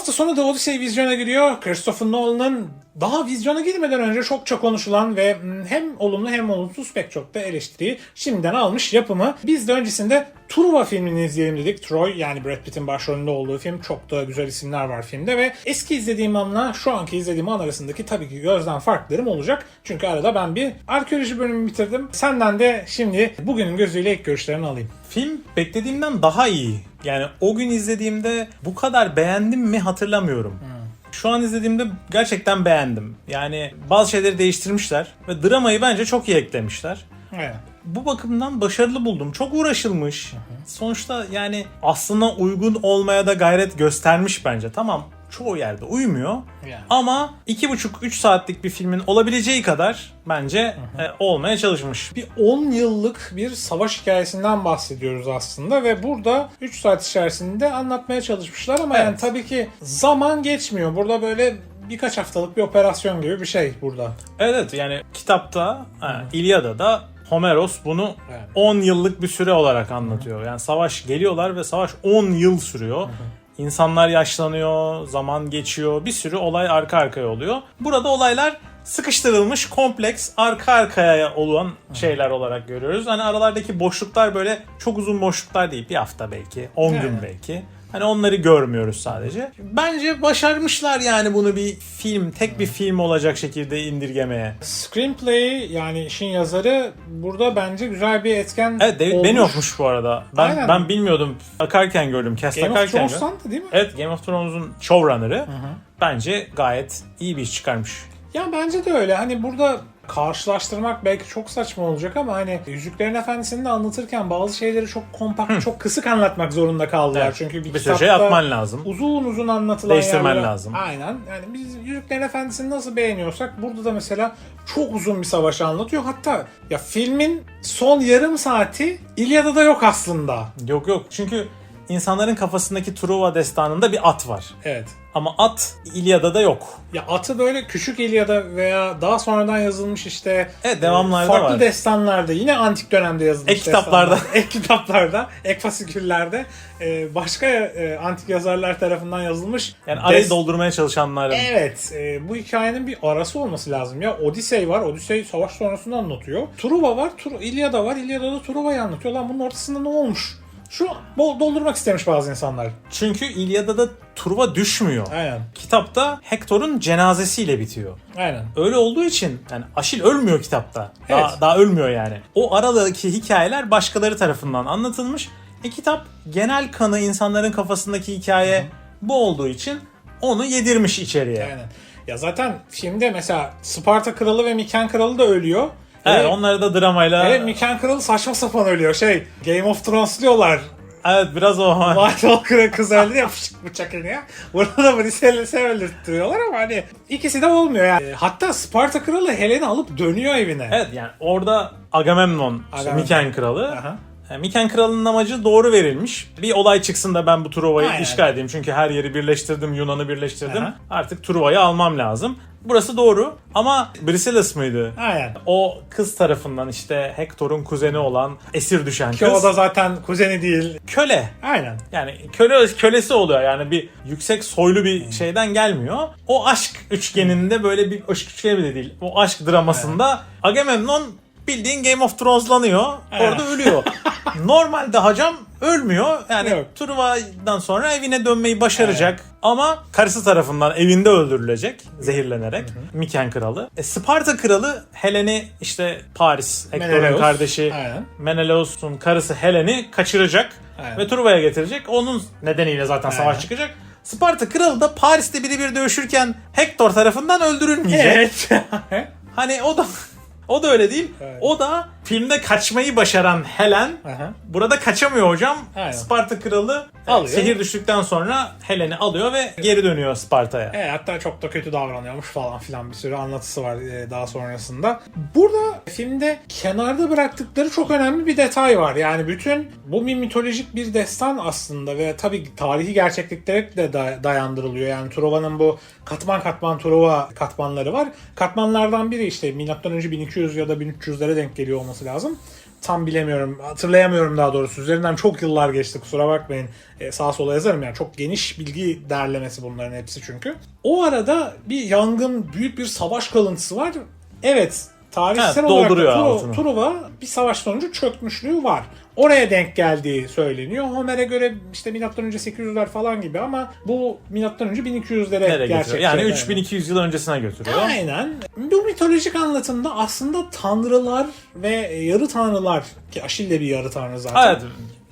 hafta sonu The Odyssey vizyona giriyor. Christopher Nolan'ın daha vizyona girmeden önce çokça konuşulan ve hem olumlu hem olumsuz pek çok da eleştiriyi şimdiden almış yapımı. Biz de öncesinde Truva filmini izleyelim dedik. Troy, yani Brad Pitt'in başrolünde olduğu film. Çok da güzel isimler var filmde ve eski izlediğim anla şu anki izlediğim an arasındaki tabii ki gözden farklarım olacak. Çünkü arada ben bir arkeoloji bölümü bitirdim. Senden de şimdi bugünün gözüyle ilk görüşlerini alayım. Film beklediğimden daha iyi. Yani o gün izlediğimde bu kadar beğendim mi hatırlamıyorum. Şu an izlediğimde gerçekten beğendim. Yani bazı şeyleri değiştirmişler ve dramayı bence çok iyi eklemişler. Evet. Bu bakımdan başarılı buldum. Çok uğraşılmış. Sonuçta yani aslına uygun olmaya da gayret göstermiş bence. Tamam, çoğu yerde uymuyor. Yani. Ama 2,5-3 saatlik bir filmin olabileceği kadar bence olmaya çalışmış. Bir 10 yıllık bir savaş hikayesinden bahsediyoruz aslında ve burada 3 saat içerisinde anlatmaya çalışmışlar ama Evet. yani tabii ki zaman geçmiyor. Burada böyle birkaç haftalık bir operasyon gibi bir şey burada. Evet, yani kitapta İlyada'da Homeros bunu Evet. 10 yıllık bir süre olarak anlatıyor. Yani savaş geliyorlar ve savaş 10 yıl sürüyor. İnsanlar yaşlanıyor, zaman geçiyor, bir sürü olay arka arkaya oluyor. Burada olaylar sıkıştırılmış, kompleks, arka arkaya olan şeyler olarak görüyoruz. Hani aralardaki boşluklar böyle çok uzun boşluklar değil. Bir hafta belki, 10 gün belki. Hani onları görmüyoruz sadece. Bence başarmışlar yani bunu bir film, tek bir film olacak şekilde indirgemeye. Screenplay, yani işin yazarı burada bence güzel bir etken Evet, David olmuş. Benioff'muş bu arada. Aynen. Ben bilmiyordum. Bakarken gördüm. Cast Game of bakarken Thrones'tan gördüm. da değil mi? Evet, Game of Thrones'un showrunner'ı. Bence gayet iyi bir iş çıkarmış. Ya bence de öyle. Hani burada karşılaştırmak belki çok saçma olacak ama hani Yüzüklerin Efendisi'ni de anlatırken bazı şeyleri çok kompakt, çok kısık anlatmak zorunda kaldılar. Evet. Çünkü bir Bir sürü kitapta şey atman lazım. uzun uzun anlatılan Değiştirmen yerler- lazım. Aynen. Yani biz Yüzüklerin Efendisi'ni nasıl beğeniyorsak burada da mesela çok uzun bir savaşı anlatıyor. Hatta ya filmin son yarım saati İlyada'da yok aslında. Yok. Çünkü insanların kafasındaki Truva destanında bir at var. Evet. Ama at İlyada'da yok. Ya atı böyle küçük İlyada veya daha sonradan yazılmış işte Evet, devamlarda farklı var. destanlarda, yine antik dönemde yazılmış Ek kitaplarda. destanlarda, ek kitaplarda, ek fasiküllerde başka antik yazarlar tarafından yazılmış. Yani arayı doldurmaya çalışanların. Evet, bu hikayenin bir arası olması lazım ya. Odyssey var, Odyssey savaş sonrasını anlatıyor. Truva var, İlyada var, İlyada'da Truva'yı anlatıyor. Lan bunun ortasında ne olmuş? Şu doldurmak istemiş bazı insanlar. Çünkü İlyada'da Truva düşmüyor. Aynen. Kitapta Hektor'un cenazesiyle bitiyor. Aynen. Öyle olduğu için yani Aşil ölmüyor kitapta. Evet. Daha ölmüyor yani. O aradaki hikayeler başkaları tarafından anlatılmış. Kitap genel kanı insanların kafasındaki hikaye bu olduğu için onu yedirmiş içeriye. Aynen. Ya zaten filmde mesela Sparta kralı ve Miken kralı da ölüyor. Evet, Ve- onları da dramayla... Evet, Miken kralı saçma sapan ölüyor. Game of Thrones diyorlar. Evet, biraz o. White Walker'ın kız öldü ya, bıçak iniyor. Burada da Brisellis'i öldürtüyorlar ama hani ikisi de olmuyor yani. Hatta Sparta kralı Helen'i alıp dönüyor evine. Evet, yani orada Agamemnon, işte Miken kralı. Aha. Miken kralının amacı doğru verilmiş. Bir olay çıksın da ben bu Truva'yı Aynen. işgal edeyim. Çünkü her yeri birleştirdim, Yunan'ı birleştirdim. Aha. Artık Truva'yı almam lazım. Burası doğru ama Briselis mıydı? Aynen. O kız tarafından işte Hektor'un kuzeni olan esir düşen Ki o kız. da zaten kuzeni değil. Köle. Aynen. Yani kölesi oluyor, yani bir yüksek soylu bir şeyden gelmiyor. O aşk üçgeninde böyle bir aşk üçgeni bile değil. O aşk dramasında Agamemnon bildiğin Game of Thrones'lanıyor. Orada ölüyor. Normalde hacam ölmüyor. Yani Yok. Truva'dan sonra evine dönmeyi başaracak. Ama karısı tarafından evinde öldürülecek. Zehirlenerek. Miken kralı. Sparta kralı Helen'i, işte Paris, Hektor'un Menelaus. kardeşi Aynen. Menelaus'un karısı Helen'i kaçıracak. Aynen. Ve Truva'ya getirecek. Onun nedeniyle zaten savaş çıkacak. Sparta kralı da Paris'te birebir dövüşürken Hektor tarafından öldürülmeyecek. Evet. Hani o da öyle değil. Evet. O da filmde kaçmayı başaran Helen Aha. burada kaçamıyor hocam. Aynen. Sparta kralı Alıyor. şehir düştükten sonra Helen'i alıyor ve geri dönüyor Sparta'ya. Hatta çok da kötü davranıyormuş falan filan, bir sürü anlatısı var daha sonrasında. Burada filmde kenarda bıraktıkları çok önemli bir detay var. Yani bütün bu bir mitolojik bir destan aslında ve tabii tarihi gerçekliklere de dayandırılıyor. Yani Truva'nın bu katman katman Truva katmanları var. Katmanlardan biri işte M.Ö. 1200 ya da 1300'lere denk geliyor olması lazım. tam bilemiyorum, hatırlayamıyorum daha doğrusu. Üzerinden çok yıllar geçti, kusura bakmayın. Sağa sola yazarım yani, çok geniş bilgi derlemesi bunların hepsi çünkü. O arada bir yangın, büyük bir savaş kalıntısı var. Evet, tarihsel olarak da Truva bir savaş sonucu çökmüşlüğü var. Oraya denk geldiği söyleniyor. Homer'e göre işte M.Ö. 800'ler falan gibi ama bu M.Ö. 1200'lere gerçekleşiyor. Yani 3200 yıl öncesine götürüyor. Aynen. Bu mitolojik anlatımda aslında tanrılar ve yarı tanrılar, ki Aşil de bir yarı tanrı zaten. Evet.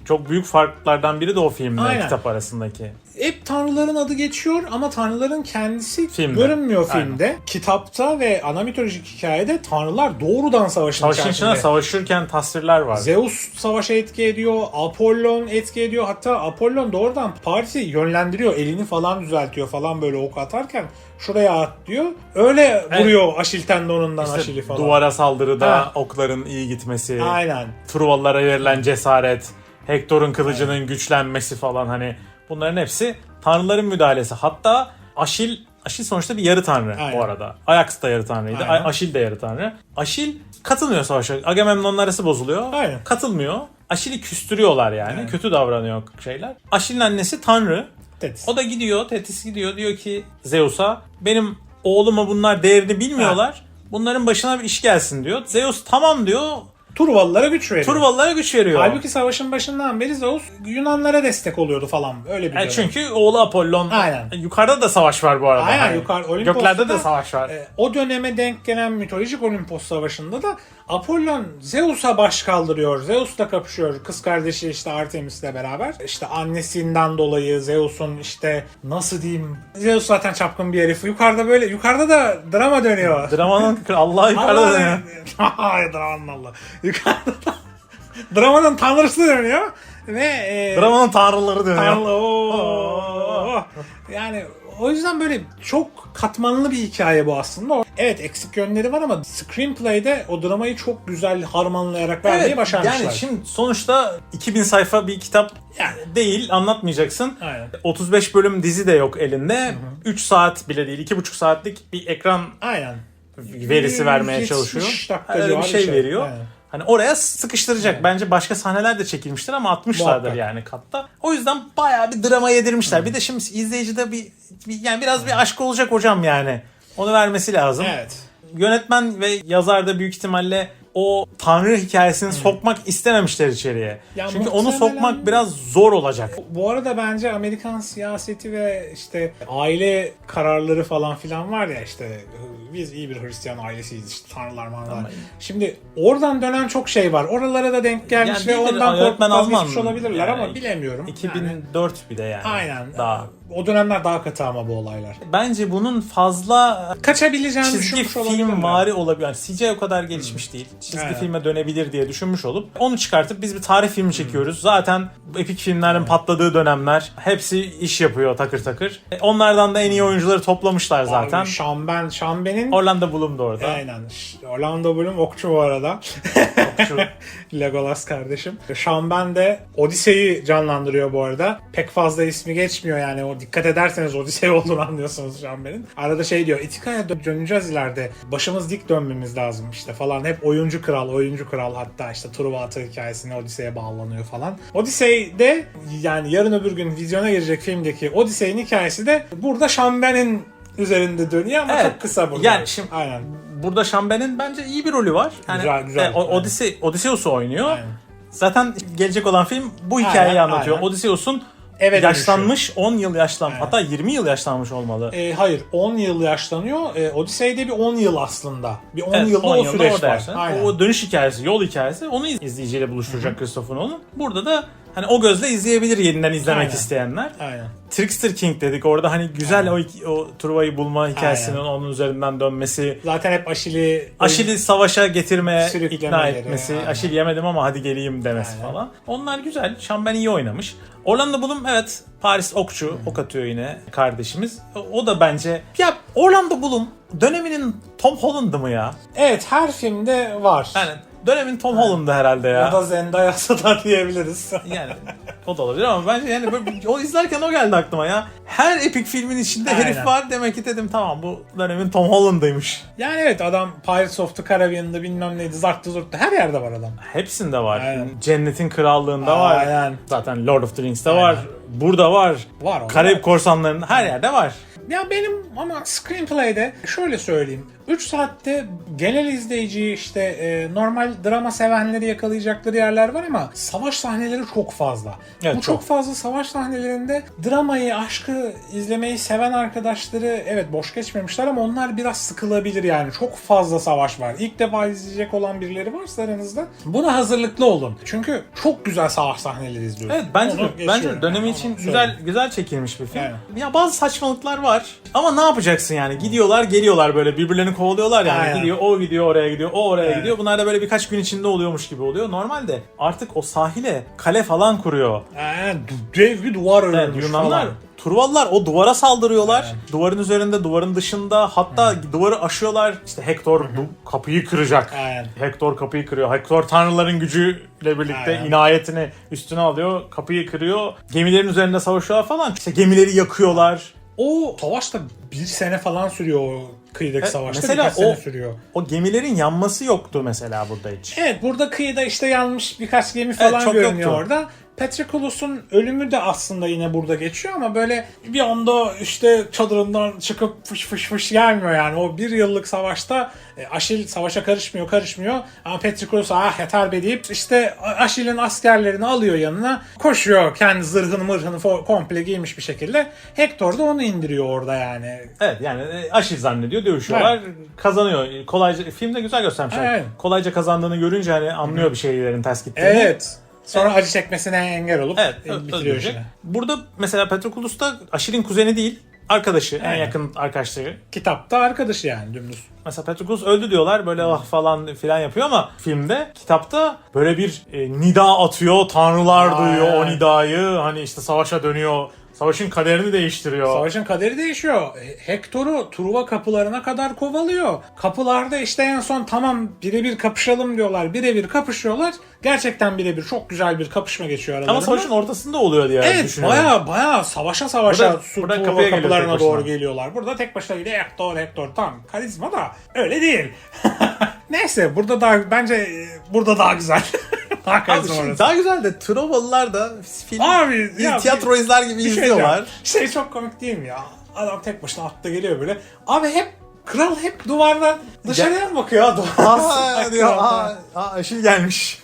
Çok büyük farklardan biri de o filmle kitap arasındaki. Hep tanrıların adı geçiyor ama tanrıların kendisi filmde görünmüyor filmde. Aynen. Kitapta ve ana mitolojik hikayede tanrılar doğrudan savaşın içinde. Savaşırken tasvirler var. Zeus savaşa etki ediyor, Apollon etki ediyor. Hatta Apollon doğrudan Paris'i yönlendiriyor. Elini falan düzeltiyor falan, böyle ok atarken şuraya at diyor. Öyle vuruyor Aşil tendonundan işte Aşil'i falan. Duvara saldırıda okların iyi gitmesi. Aynen. Truvalılara verilen cesaret. Hector'un kılıcının güçlenmesi falan, hani bunların hepsi tanrıların müdahalesi. Hatta Aşil sonuçta bir yarı tanrı bu arada. Ajax da yarı tanrıydı. Aşil de yarı tanrı. Aşil katılmıyor savaşa. Agamemnon'la arası bozuluyor. Aynen. Katılmıyor. Aşil'i küstürüyorlar yani. Aynen. Kötü davranıyor şeyler. Aşil'in annesi tanrı. Tetis. O da gidiyor, Tetis gidiyor, diyor ki Zeus'a, benim oğluma bunlar değerini bilmiyorlar. Bunların başına bir iş gelsin diyor. Zeus tamam diyor. Truvalılara güç veriyor. Halbuki savaşın başından beri Zeus Yunanlara destek oluyordu falan. Öyle bir çünkü oğlu Apollon. Aynen. Yukarıda da savaş var bu arada. Aynen, göklerde de savaş var. O döneme denk gelen mitolojik Olimpos Savaşı'nda da Apollon Zeus'a baş kaldırıyor. Zeus'la kapışıyor. Kız kardeşi işte Artemis'le beraber. İşte annesinden dolayı Zeus'un işte nasıl diyeyim. Zeus zaten çapkın bir herif. Yukarıda da drama dönüyor. Dramanın Allah yukarıda dönüyor. Hayır, dramanın Allah. Yukarıda da dramanın tanrısı dönüyor ve dramanın tanrıları dönüyor. Yani o yüzden böyle çok katmanlı bir hikaye bu aslında. Evet, eksik yönleri var ama screenplay'de o dramayı çok güzel harmanlayarak vermeyi başarmışlar. Yani şimdi sonuçta 2000 sayfa bir kitap değil, anlatmayacaksın. Aynen. 35 bölüm dizi de yok elinde. Hı-hı. 3 saat bile değil, 2,5 saatlik bir ekran verisi vermeye çalışıyor. Öyle bir şey veriyor. Aynen. Hani oraya sıkıştıracak. Bence başka sahneler de çekilmiştir ama atmışlardır yani katta. O yüzden bayağı bir drama yedirmişler. Bir de şimdi izleyicide yani biraz bir aşk olacak hocam yani. Onu vermesi lazım. Evet. Yönetmen ve yazar da büyük ihtimalle o tanrı hikayesini sokmak istememişler içeriye. Yani çünkü onu sokmak biraz zor olacak. Bu arada bence Amerikan siyaseti ve işte aile kararları falan filan var ya, işte biz iyi bir Hristiyan ailesiyiz, işte tanrılar manlar. Şimdi oradan dönen çok şey var. Oralara da denk gelmiş ve ondan korkup vazgeçmiş olabilirler ama bilemiyorum. 2004 bir de yani. Aynen. Daha. O dönemler daha katı ama bu olaylar. Bence bunun fazla kaçabileceğini çizgi film vari olabilir. Yani CGI o kadar gelişmiş değil. Çizgi filme dönebilir diye düşünmüş olup onu çıkartıp biz bir tarih filmi çekiyoruz. Zaten epik filmlerin patladığı dönemler. Hepsi iş yapıyor takır takır. Onlardan da en iyi oyuncuları toplamışlar zaten. Sean Benn'in Orlando Bloom da orada. Aynen. Orlando Bloom okçu bu arada. Okçu. Legolas kardeşim. Sean Penn de Odyssey'i canlandırıyor bu arada. Pek fazla ismi geçmiyor yani. O dikkat ederseniz Odyssey olduğunu anlıyorsunuz Sean Penn'in. Arada şey diyor. İtika'ya döneceğiz ileride. Başımız dik dönmemiz lazım işte falan. Hep oyuncu kral hatta işte Truva Atı hikayesine Odyssey'e bağlanıyor falan. Odyssey'de yani yarın öbür gün vizyona girecek filmdeki Odyssey'in hikayesi de burada Sean Penn'in üzerinde dönüyor ama çok kısa burada. Yani şimdi aynen. Burada Sean Penn'in bence iyi bir rolü var. Yani güzel. Odysseus'u oynuyor. Aynen. Zaten gelecek olan film bu hikayeyi anlatıyor. Odysseus'un yaşlanmış, 10 yıl yaşlanmış. Hatta 20 yıl yaşlanmış olmalı. Hayır, 10 yıl yaşlanıyor. Odyssey'de bir 10 yıl aslında. Bir 10 yılda o süreç var. O dönüş hikayesi, yol hikayesi, onu izleyiciyle buluşturacak Christopher Nolan. Burada da hani o gözle izleyebilir yeniden izlemek isteyenler. Aynen. Trickster King dedik. Orada hani güzel o Truva'yı bulma hikayesinin onun üzerinden dönmesi. Zaten hep Aşil'i savaşa getirmeye ikna etmesi. Aşil yemedim ama hadi geleyim demesi falan. Onlar güzel. Sean Penn iyi oynamış. Orlando Bloom evet Paris okçu. Ok atıyor yine kardeşimiz. O da bence ya Orlando Bloom döneminin Tom Holland'ı mı ya? Evet, her filmde var. Yani dönemin Tom Holland'ı herhalde ya. Ya da Zendaya'sı da diyebiliriz. Yani O da olabilir ama bence yani böyle, o izlerken o geldi aklıma ya. Her epik filmin içinde herif Aynen. var, demek ki dedim tamam bu dönemin Tom Holland'ıymış. Yani evet, adam Pirates of the Caribbean'da bilmem neydi, zarttı zurttu, her yerde var adam. Hepsinde var. Aynen. Cennetin Krallığı'nda var. Aynen. Zaten Lord of the Rings'te Aynen. var. Burada var. Var, o Karayip var. Korsanları'nda her yerde var. Ya benim ama screenplay'de şöyle söyleyeyim. 3 saatte genel izleyiciyi işte normal drama sevenleri yakalayacakları yerler var ama savaş sahneleri çok fazla. Evet, Bu çok fazla savaş sahnelerinde dramayı, aşkı izlemeyi seven arkadaşları evet boş geçmemişler ama onlar biraz sıkılabilir yani. Çok fazla savaş var. İlk defa izleyecek olan birileri varsa aranızda buna hazırlıklı olun. Çünkü çok güzel savaş sahneleri izliyoruz. Evet bence Onu de, bence geçiyorum dönemi yani, için onu güzel söyleyeyim. çekilmiş bir film. Aynen. Ya bazı saçmalıklar var ama ne yapacaksın yani? Gidiyorlar, geliyorlar böyle birbirlerini kovalıyorlar yani. Aynen. Gidiyor, o gidiyor oraya gidiyor, o oraya Evet. gidiyor. Bunlar da böyle birkaç gün içinde oluyormuş gibi oluyor. Normalde artık o sahile kale falan kuruyor. Dev bir duvar Evet, örülmüş Yunanlar, falan. Truvalılar o duvara saldırıyorlar. Evet. Duvarın üzerinde, duvarın dışında, hatta duvarı aşıyorlar. İşte Hector kapıyı kıracak. Aynen. Hector kapıyı kırıyor. Hector tanrıların gücüyle birlikte Aynen. inayetini üstüne alıyor. Kapıyı kırıyor. Gemilerin üzerinde savaşıyorlar falan. İşte gemileri yakıyorlar. O savaş da bir sene falan sürüyor, o kıyıdaki savaşta mesela birkaç sene o- sürüyor. O gemilerin yanması yoktu mesela burada hiç. Evet, burada kıyıda işte yanmış birkaç gemi falan çok görünüyor yoktu. orada. Patroklus'un ölümü de aslında yine burada geçiyor ama böyle bir anda işte çadırından çıkıp fış fış fış gelmiyor yani. O bir yıllık savaşta Aşil savaşa karışmıyor ama Patroklus yeter be deyip işte Aşil'in askerlerini alıyor yanına, koşuyor kendi zırhını mırhını komple giymiş bir şekilde. Hector da onu indiriyor orada yani. Evet yani Aşil zannediyor, dövüşüyorlar, kazanıyor. Kolayca, filmde güzel göstermişler. Evet. Kolayca kazandığını görünce hani anlıyor bir şeylerin ters gittiğini. Evet. Sonra acı çekmesine engel olup Evet, bitiriyor öldürecek. işini. Burada mesela Patroklos da Aşil'in kuzeni değil, arkadaşı, en Aynen. yakın arkadaşları. Kitapta arkadaşı yani dümdüz. Mesela Patroklos öldü diyorlar, böyle ah falan filan yapıyor ama filmde, kitapta böyle bir nida atıyor, tanrılar duyuyor o nidayı, hani işte savaşa dönüyor. Savaşın kaderini değiştiriyor. Savaşın kaderi değişiyor. Hector'u Truva kapılarına kadar kovalıyor. Kapılarda işte en son tamam birebir kapışalım diyorlar. Birebir kapışıyorlar. Gerçekten birebir çok güzel bir kapışma geçiyor aralarında. Ama savaşın ortasında oluyor diye evet, düşünüyorum. baya savaşa Burada Truva kapıya geliyor tek kapılarına başına. doğru geliyorlar. Burada tek başına gidiyor Hector tam karizma da öyle değil. Neyse bence burada daha güzel. Daha Abi karizma şimdi orası. daha güzel de Trovalılar da film Abi, ya tiyatro izler gibi Bir şey izliyorlar. diyeceğim. Şey çok komik değil mi ya? Adam tek başına atta geliyor böyle. Abi kral hep duvardan dışarıya mı bakıyor? Aa diyor, Aşil gelmiş.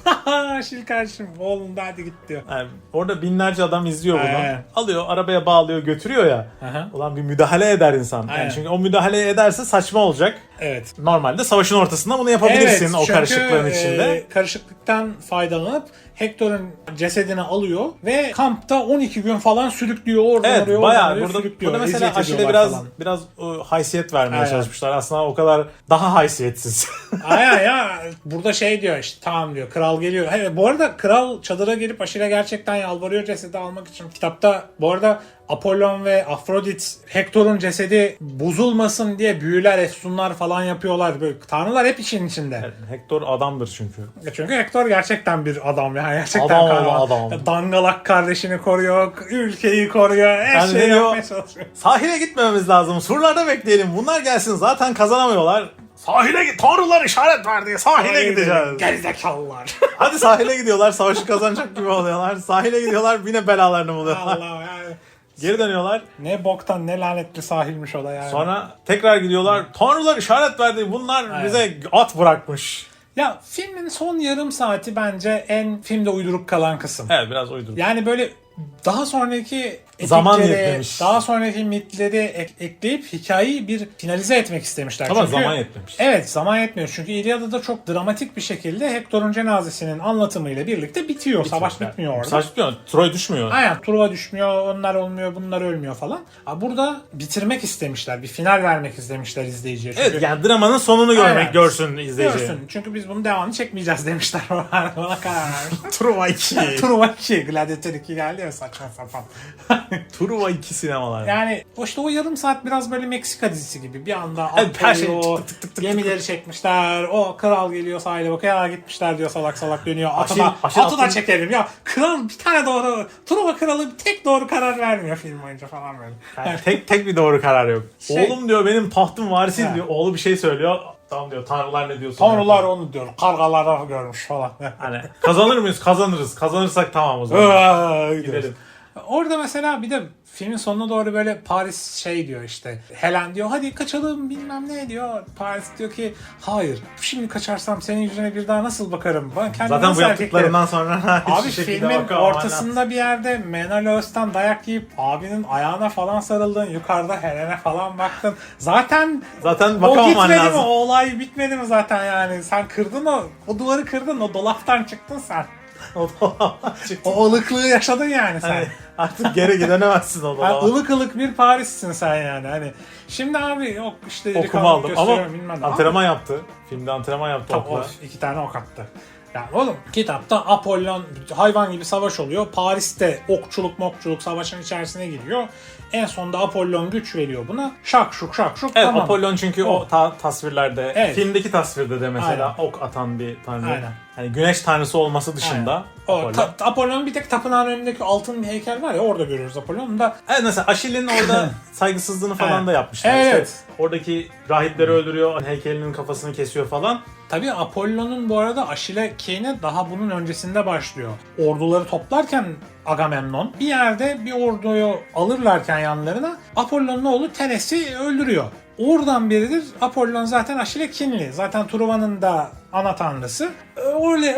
Şil kardeşim oğlum da hadi git diyor. Yani orada binlerce adam izliyor bunu. Aynen. Alıyor, arabaya bağlıyor, götürüyor ya. Aha. Ulan bir müdahale eder insan. Aynen. Yani çünkü o müdahale ederse saçma olacak. Evet. Normalde savaşın ortasında bunu yapabilirsin o çünkü, karışıklığın içinde. Karışıklıktan faydalanıp Hector'un cesedini alıyor ve kampta 12 gün falan sürüklüyor oradan Evet, oraya bayağı oraya burada sürüklüyor. mesela eziyet Aşil'e ediyorlar falan. biraz haysiyet vermeye Aynen. çalışmışlar. Aslında o kadar daha haysiyetsiz. Aynen ya, burada şey diyor işte tamam diyor, kral geliyor. Evet, bu arada kral çadıra gelip Aşil'e gerçekten yalvarıyor cesedi almak için. Kitapta bu arada Apollon ve Afrodit Hector'un cesedi bozulmasın diye büyüler, efsunlar falan yapıyorlar. Böyle tanrılar hep işin içinde. Hector adamdır çünkü. Çünkü Hector gerçekten bir adam ya. Gerçekten Adam kahraman. adam. Dangalak kardeşini koruyor, ülkeyi koruyor, her Yani şeyi ne diyor? yapmaya çalışıyor. Sahile gitmememiz lazım. Surlarda bekleyelim. Bunlar gelsin. Zaten kazanamıyorlar. Sahile git. Tanrılar işaret verdi. Sahile gideceğiz. Gerizekalılar. Hadi sahile gidiyorlar. Savaşı kazanacak gibi oluyorlar. Sahile gidiyorlar. Yine belalarını buluyorlar. Allah yani. Geri dönüyorlar. Ne boktan ne lanetli sahilmiş o da yani. Sonra tekrar gidiyorlar. Tanrılar işaret verdi. Bunlar Aynen. bize at bırakmış. Ya filmin son yarım saati bence en filmde uyduruk kalan kısım. Evet, biraz uyduruk. Yani böyle daha sonraki Zaman epikleri, yetmemiş. daha sonraki mitleri ekleyip hikayeyi bir finalize etmek istemişler. Ama Çünkü, zaman yetmemiş. Evet, zaman yetmiyor. Çünkü İlyada'da çok dramatik bir şekilde Hector'un cenazesinin anlatımıyla birlikte bitiyor. Savaş bitmiyor orada. Savaş bitmiyor. Troy düşmüyor. Aynen, Truva düşmüyor, onlar olmuyor, bunlar ölmüyor falan. Burada bitirmek istemişler, bir final vermek istemişler izleyiciye. Çünkü Evet, yani dramanın sonunu Aynen. görsün izleyici. görsün. Çünkü biz bunun devamını çekmeyeceğiz demişler. Ona karar vermiş. Truva 2. Truva 2, Gladiator 2 geldi ya saçma sapan. Truva 2 sinemalar. Yani işte o yarım saat biraz böyle Meksika dizisi gibi. Bir anda Evet, her şey atlıyor, tık tık tık tık gemileri çekmişler. O kral geliyor sahile bakıyor. Ya gitmişler diyor, salak salak dönüyor. Aşil Atı da atın- çekelim. Ya kral bir tane doğru. Truva kralı tek doğru karar vermiyor film boyunca falan böyle. Yani tek bir doğru karar yok. Şey- Oğlum diyor benim tahtım varisi Ha. diyor. Oğlu bir şey söylüyor. Tamam diyor, tanrılar ne diyorsun? Tanrılar onu diyor. Kargalar görmüş falan. Hani kazanır mıyız? Kazanırız. Kazanırsak tamam o zaman. Gidelim. Orada mesela bir de filmin sonuna doğru böyle Paris şey diyor işte. Helen diyor hadi kaçalım bilmem ne diyor. Paris diyor ki hayır şimdi kaçarsam senin yüzüne bir daha nasıl bakarım? Ben kendime Zaten bu nasıl yaptıklarından sonra Abi hiçbir şekilde filmin bakamam. ortasında bir yerde Menelaus'tan dayak yiyip abinin ayağına falan sarıldın. Yukarıda Helen'e falan baktın. Zaten Zaten o bakamaman gitmedi mi? lazım. O olay bitmedi mi zaten yani? Sen kırdın o duvarı kırdın. O dolaptan çıktın sen. O ılıklığı yaşadın yani sen. Hani artık geri gidenemezsin o Yani dolaba. ılık ılık bir Paris'sin sen yani. Hani şimdi abi yok işte Okumu aldım ama bilmem ne. antrenman yaptı. Filmde antrenman yaptı Tabii, okula. 2 tane ok attı. Yani oğlum kitapta Apollon hayvan gibi savaş oluyor. Paris'te okçuluk savaşın içerisine giriyor. En sonunda Apollon güç veriyor buna. Şak şuk Evet, tamam. Apollon çünkü o tasvirlerde, Evet. filmdeki tasvirde de mesela Aynen. ok atan bir tanrı. Aynen. Hani güneş tanrısı olması dışında Aynen. O Apollon. Apollon'un bir tek tapınağın önündeki altın bir heykel var ya orada görüyoruz Apollon'u da. Evet, mesela Aşil'in orada saygısızlığını falan Evet. da yapmışlar. Evet. İşte oradaki rahipleri öldürüyor, heykelinin kafasını kesiyor falan. Tabii Apollon'un bu arada Aşil'e kini daha bunun öncesinde başlıyor. Orduları toplarken Agamemnon bir yerde bir orduyu alırlarken yanlarına Apollon'un oğlu Tenes'i öldürüyor. Oradan beridir Apollon zaten Aşil'e kinli. Zaten Truva'nın da ana tanrısı.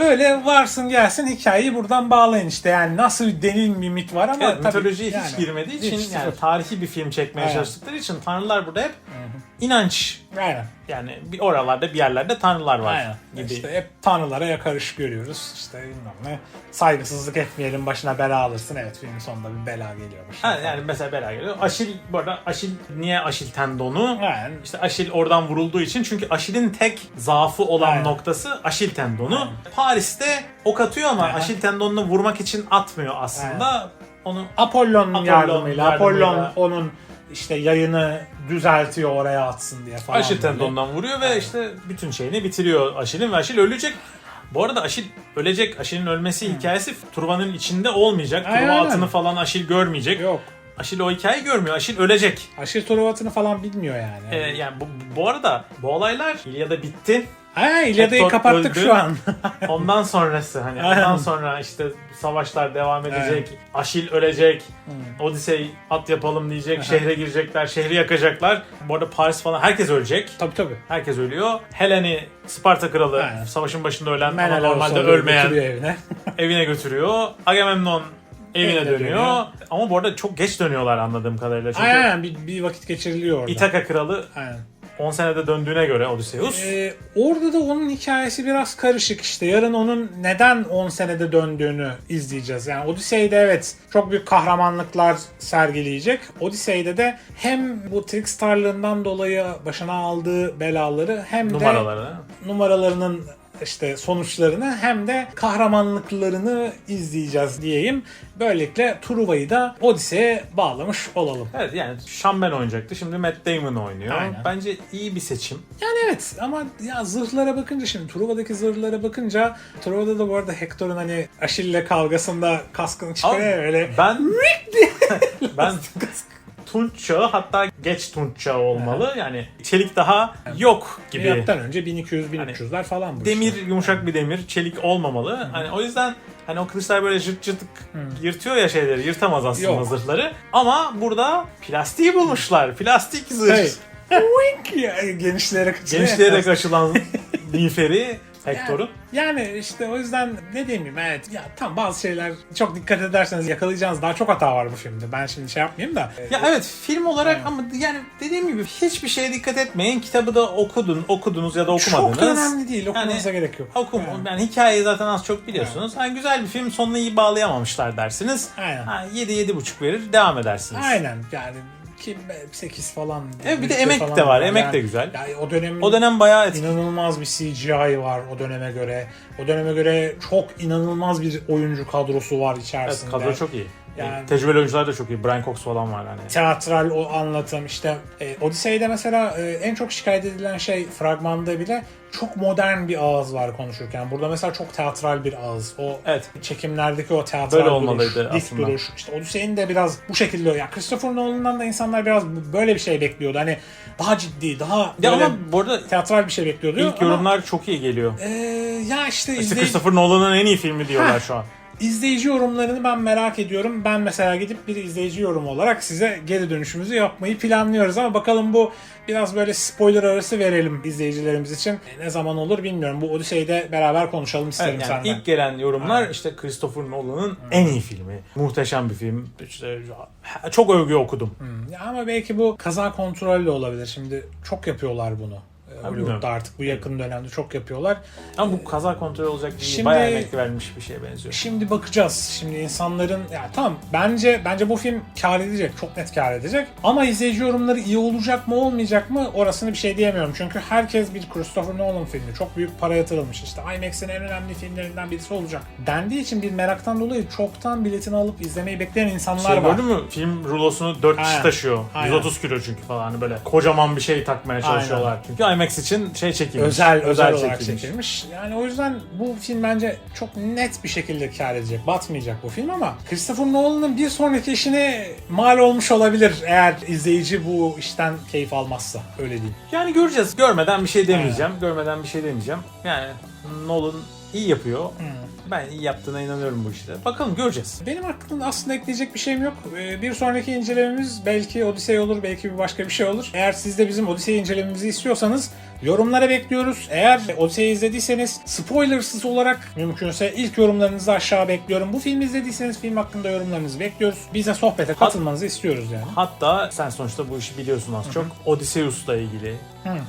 Öyle varsın gelsin hikayeyi buradan bağlayın işte. Yani nasıl bir derin bir mit var ama Evet, tabii mitolojiye yani, hiç girmediği için hiç yani sıfır. tarihi bir film çekmeye Aynen. çalıştıkları için tanrılar burada hep inanç. Aynen. Yani bir oralarda bir yerlerde tanrılar var Aynen. gibi. İşte hep tanrılara yakarış görüyoruz. İşte bilmem ne. Saygısızlık etmeyelim başına bela alırsın. Evet filmin sonunda bir bela geliyor başına. Ha, yani mesela bela geliyor. Aşil, bu arada Aşil niye Aşil tendonu? Yani İşte Aşil oradan vurulduğu için, çünkü Aşil'in tek zaafı olan Aynen. noktası Aşil tendonu. Aynen. Paris'te ok atıyor ama Aynen. Aşil tendonunu vurmak için atmıyor aslında. Onu Apollon'un yardımıyla. Apollon yardımıyla. onun işte yayını düzeltiyor oraya atsın diye falan. Aşil böyle. tendonundan vuruyor ve işte bütün şeyini bitiriyor Aşil'in ve Aşil ölecek. Bu arada Aşil ölecek. Aşil'in ölmesi hikayesi Truva'nın içinde olmayacak. Aynen, Truva aynen. atını falan Aşil görmeyecek. Yok. Aşil o hikayeyi görmüyor. Aşil ölecek. Aşil Truvat'ını falan bilmiyor yani. Yani bu arada bu olaylar İlyada bitti. Ha İlyada'yı Hector kapattık öldü. şu an. Ondan sonrası hani Aynen. ondan sonra işte savaşlar devam edecek. Aşil ölecek. Odisey at yapalım diyecek. Aha. Şehre girecekler. Şehri yakacaklar. Bu arada Paris falan herkes ölecek. Tabii. Herkes ölüyor. Helen'i Sparta kralı, Aynen. savaşın başında ölen ama Menelaus normalde alıyor, ölmeyen götürüyor evine. evine götürüyor. Agamemnon evine Evine dönüyor. dönüyor. Ama bu arada çok geç dönüyorlar anladığım kadarıyla. Çünkü Aynen bir vakit geçiriliyor orada. İthaka kralı Aynen. 10 senede döndüğüne göre Odysseus. Orada da onun hikayesi biraz karışık işte. Yarın onun neden 10 senede döndüğünü izleyeceğiz. Yani Odyssey'de evet çok büyük kahramanlıklar sergileyecek. Odyssey'de de hem bu trickstarlığından dolayı başına aldığı belaları hem Numaraları. de numaralarının işte sonuçlarını hem de kahramanlıklarını izleyeceğiz diyeyim. Böylelikle Truva'yı da Odyssey'e bağlamış olalım. Evet, yani Sean Penn oynayacaktı. Şimdi Matt Damon oynuyor. Aynen. Bence iyi bir seçim. Yani evet ama ya zırhlara bakınca şimdi Truva'daki zırhlara bakınca Truva'da da bu arada Hector'un hani Aşil'le kavgasında kaskını çıkarıyor Abi, öyle. Ben Tunç çağı, hatta geç Tunç çağı olmalı. Yani çelik daha yok gibi. Milattan önce 1200-1300'ler falan bu Demir, işte. yumuşak bir demir, çelik olmamalı. Hani o yüzden hani o kılıçlar böyle cırt cırtık yırtıyor ya şeyleri. Yırtamaz aslında Yok. zırhları. Ama burada plastiği bulmuşlar. Plastik zırh. Hey. Wink ya, genişleyerek açılıyor. Genişleyerek açılan miğferi Hector'un. Yani işte o yüzden dediğim gibi evet ya tam bazı şeyler çok dikkat ederseniz yakalayacağınız daha çok hata var bu filmde. Ben şimdi şey yapmayayım da. Ya evet, film olarak ama yani dediğim gibi hiçbir şeye dikkat etmeyin. Kitabı da okudunuz ya da okumadınız. Çok da önemli değil. Okumanıza Yani gerek yok. Yani hikayeyi zaten az çok biliyorsunuz. Hani güzel bir film, sonunu iyi bağlayamamışlar dersiniz. Aynen. 7-7,5 verir, devam edersiniz. Aynen yani ki 8 falan. Evet, bir de 3'te emek falan de var. yani. Emek de güzel. Yani O dönem bayağı etkili. inanılmaz bir CGI var o döneme göre. O döneme göre çok inanılmaz bir oyuncu kadrosu var Evet, içerisinde. kadro çok iyi. Yani Tecrübeli oyuncular da çok iyi. Brian Cox falan var hani. teatral o anlatım işte Odyssey'de mesela en çok şikayet edilen şey fragmanda bile çok modern bir ağız var konuşurken. Burada mesela çok teatral bir ağız. O Evet. çekimlerdeki o teatral Böyle duruş, olmalıydı dik aslında. duruş. İşte Odyssey'in de biraz bu şekilde. Ya Christopher Nolan'dan da insanlar biraz böyle bir şey bekliyordu. Hani daha ciddi, daha Ya böyle ama bu arada teatral bir şey bekliyordu. ilk yorumlar çok iyi geliyor. Ya işte İşte Christopher Nolan'ın en iyi filmi diyorlar şu an. İzleyici yorumlarını ben merak ediyorum. Ben mesela gidip bir izleyici yorumu olarak size geri dönüşümüzü yapmayı planlıyoruz ama bakalım bu biraz böyle spoiler arası verelim izleyicilerimiz için. Ne zaman olur bilmiyorum. Bu Odyssey'de beraber konuşalım isterim Evet, yani senden. ilk gelen yorumlar işte Christopher Nolan'ın en iyi filmi. Muhteşem bir film. İşte çok övgü okudum. Ya ama belki bu kaza kontrollü de olabilir. Şimdi çok yapıyorlar bunu. Hollywood'da artık bu yakın dönemde çok yapıyorlar. Ama bu kaza kontrolü olacak değil. Şimdi- Bayağı emek vermiş bir şeye benziyor. Şimdi bakacağız. Şimdi insanların ya tamam bence bu film kar edecek. Çok net kar edecek. Ama izleyici yorumları iyi olacak mı olmayacak mı orasını bir şey diyemiyorum. Çünkü herkes bir Christopher Nolan filmi. Çok büyük para yatırılmış. İşte IMAX'in en önemli filmlerinden birisi olacak. Dendiği için bir meraktan dolayı çoktan biletini alıp izlemeyi bekleyen insanlar var. Gördün mü? Film rulosunu 4 kişi Aynen. taşıyor. Aynen. 130 kilo çünkü falan. Hani böyle kocaman bir şey takmaya çalışıyorlar. Çünkü IMAX için şey çekilmiş. Özel olarak çekilmiş. Yani o yüzden bu film bence çok net bir şekilde kar edecek. Batmayacak bu film ama Christopher Nolan'ın bir sonraki işine mal olmuş olabilir eğer izleyici bu işten keyif almazsa. Öyle diyeyim. Yani göreceğiz. Görmeden bir şey demeyeceğim. Görmeden bir şey demeyeceğim. Yani Nolan iyi yapıyor. Ben iyi yaptığına inanıyorum bu işte. Bakalım göreceğiz. Benim aklımda aslında ekleyecek bir şeyim yok. Bir sonraki incelememiz belki Odyssey olur, belki bir başka bir şey olur. Eğer siz de bizim Odyssey incelememizi istiyorsanız yorumlara bekliyoruz. Eğer Odyssey'i izlediyseniz spoilersız olarak mümkünse ilk yorumlarınızı aşağı bekliyorum. Bu filmi izlediyseniz film hakkında yorumlarınızı bekliyoruz. Bize sohbete katılmanızı istiyoruz yani. Hatta sen sonuçta bu işi biliyorsun az çok. Odysseus'la ilgili,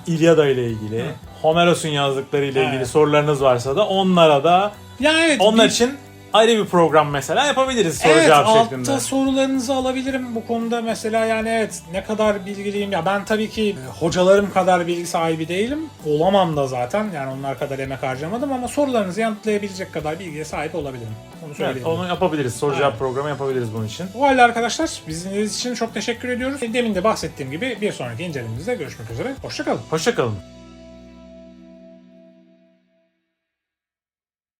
İlyada ile ilgili, Homeros'un yazdıklarıyla ilgili Evet. sorularınız varsa da onlara da Ya evet. onlar için ayrı bir program mesela yapabiliriz soru Evet, cevap altta şeklinde. sorularınızı alabilirim bu konuda mesela yani evet ne kadar bilgiliyim ya ben tabii ki hocalarım kadar bilgi sahibi değilim. Olamam da zaten yani onlar kadar emek harcamadım ama sorularınızı yanıtlayabilecek kadar bilgiye sahip olabilirim. Onu Evet, söyleyeyim. onu yapabiliriz. Soru cevap Aynen. programı yapabiliriz bunun için. O halde arkadaşlar bizi dinlediğiniz için çok teşekkür ediyoruz. Demin de bahsettiğim gibi bir sonraki incelememizde görüşmek üzere. Hoşçakalın. Hoşça kalın.